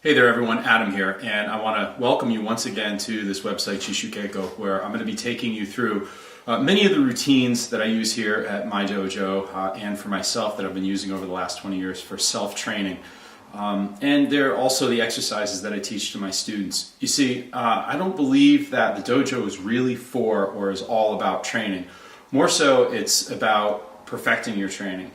Hey there everyone, Adam here, and I want to welcome you once again to this website, Jishu Geiko, where I'm going to be taking you through many of the routines that I use here at my dojo and for myself that I've been using over the last 20 years for self-training. And they're also the exercises that I teach to my students. You see, I don't believe that the dojo is really for or is all about training. More so, it's about perfecting your training.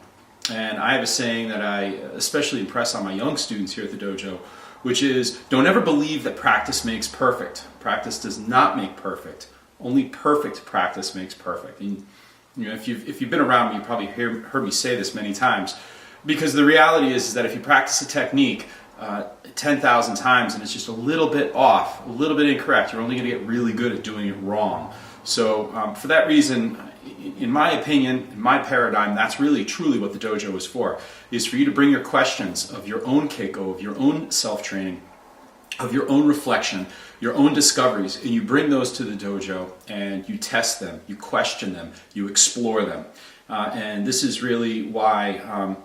And I have a saying that I especially impress on my young students here at the dojo, which is, don't ever believe that practice makes perfect. Practice does not make perfect. Only perfect practice makes perfect. And, if you've been around me, you probably heard me say this many times, because the reality is that if you practice a technique 10,000 times and it's just a little bit off, a little bit incorrect, you're only going to get really good at doing it wrong. So for that reason, in my opinion, in my paradigm, that's really truly what the dojo is for you to bring your questions of your own keiko, of your own self-training, of your own reflection, your own discoveries, and you bring those to the dojo and you test them, you question them, you explore them. And this is really why,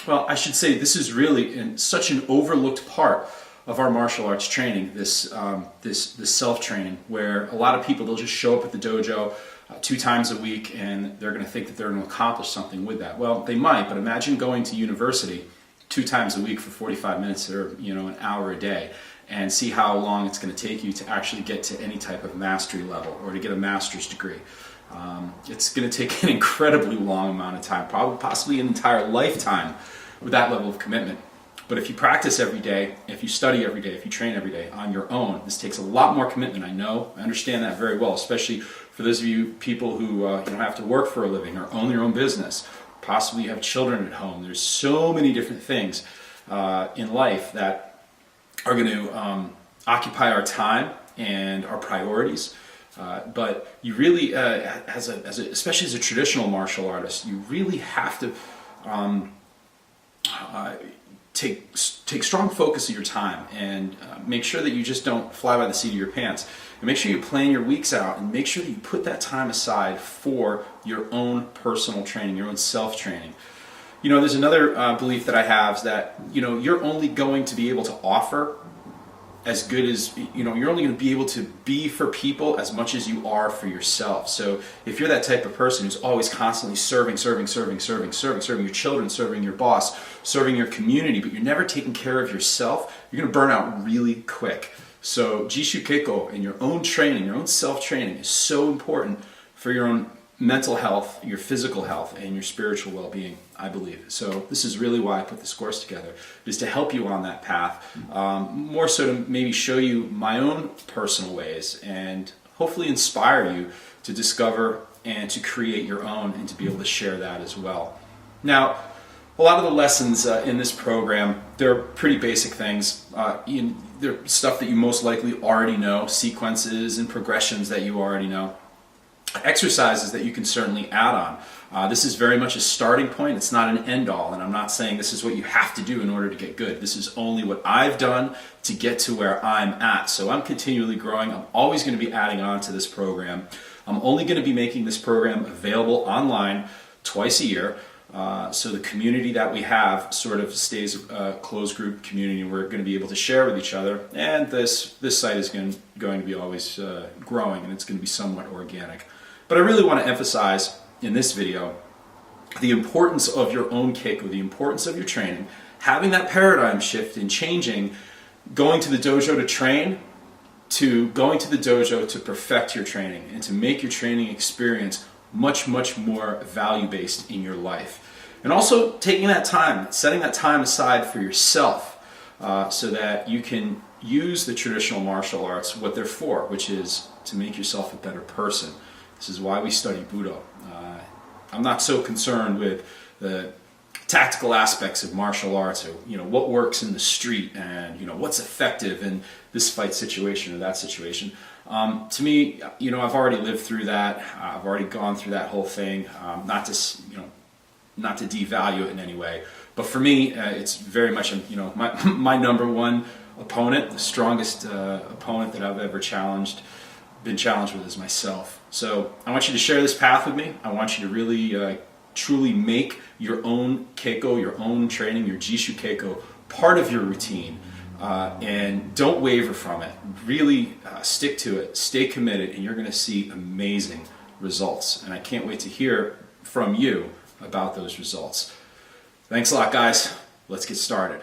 I should say this is really such an overlooked part of our martial arts training, this self-training, where a lot of people, they'll just show up at the dojo 2 times a week and they're going to think that they're going to accomplish something with that. Well, they might, but imagine going to university 2 times a week for 45 minutes or an hour a day and see how long it's going to take you to actually get to any type of mastery level or to get a master's degree. It's going to take an incredibly long amount of time, probably possibly an entire lifetime with that level of commitment. But if you practice every day, if you study every day, if you train every day on your own, this takes a lot more commitment. I know, I understand that very well, especially for those of you people who have to work for a living or own your own business. Possibly you have children at home. There's so many different things in life that are going to occupy our time and our priorities. But you really, especially as a traditional martial artist, you really have to take strong focus of your time and make sure that you just don't fly by the seat of your pants. And make sure you plan your weeks out and make sure that you put that time aside for your own personal training, your own self-training. There's another belief that I have is that, you're only going to be able to offer as good as, you're only going to be able to be for people as much as you are for yourself. So if you're that type of person who's always constantly serving your children, serving your boss, serving your community, but you're never taking care of yourself, you're going to burn out really quick. So Jishu Geiko and your own training, your own self-training is so important for your own mental health, your physical health, and your spiritual well-being, I believe. So this is really why I put this course together, is to help you on that path, more so to maybe show you my own personal ways and hopefully inspire you to discover and to create your own and to be able to share that as well. Now, a lot of the lessons in this program, they're pretty basic things. They're stuff that you most likely already know, sequences and progressions that you already know. Exercises that you can certainly add on. This is very much a starting point. It's not an end-all, and I'm not saying this is what you have to do in order to get good. This is only what I've done to get to where I'm at. So I'm continually growing. I'm always going to be adding on to this program. I'm only going to be making this program available online twice a year. So the community that we have sort of stays a closed group community. We're going to be able to share with each other, and this site is going to be always growing, and it's going to be somewhat organic. But I really want to emphasize in this video the importance of your own keiko, the importance of your training, having that paradigm shift in changing, going to the dojo to train, to going to the dojo to perfect your training and to make your training experience much, much more value-based in your life. And also taking that time, setting that time aside for yourself so that you can use the traditional martial arts, what they're for, which is to make yourself a better person. This is why we study Budo. I'm not so concerned with the tactical aspects of martial arts, or what works in the street, and what's effective in this fight situation or that situation. To me, I've already lived through that. I've already gone through that whole thing. Not to devalue it in any way, but for me, it's very much my number one opponent, the strongest opponent that I've ever been challenged with is myself. So I want you to share this path with me. I want you to really truly make your own keiko, your own training, your Jishu Geiko part of your routine. and don't waver from it. Really stick to it, stay committed, and you're going to see amazing results. And I can't wait to hear from you about those results. Thanks a lot, guys. Let's get started.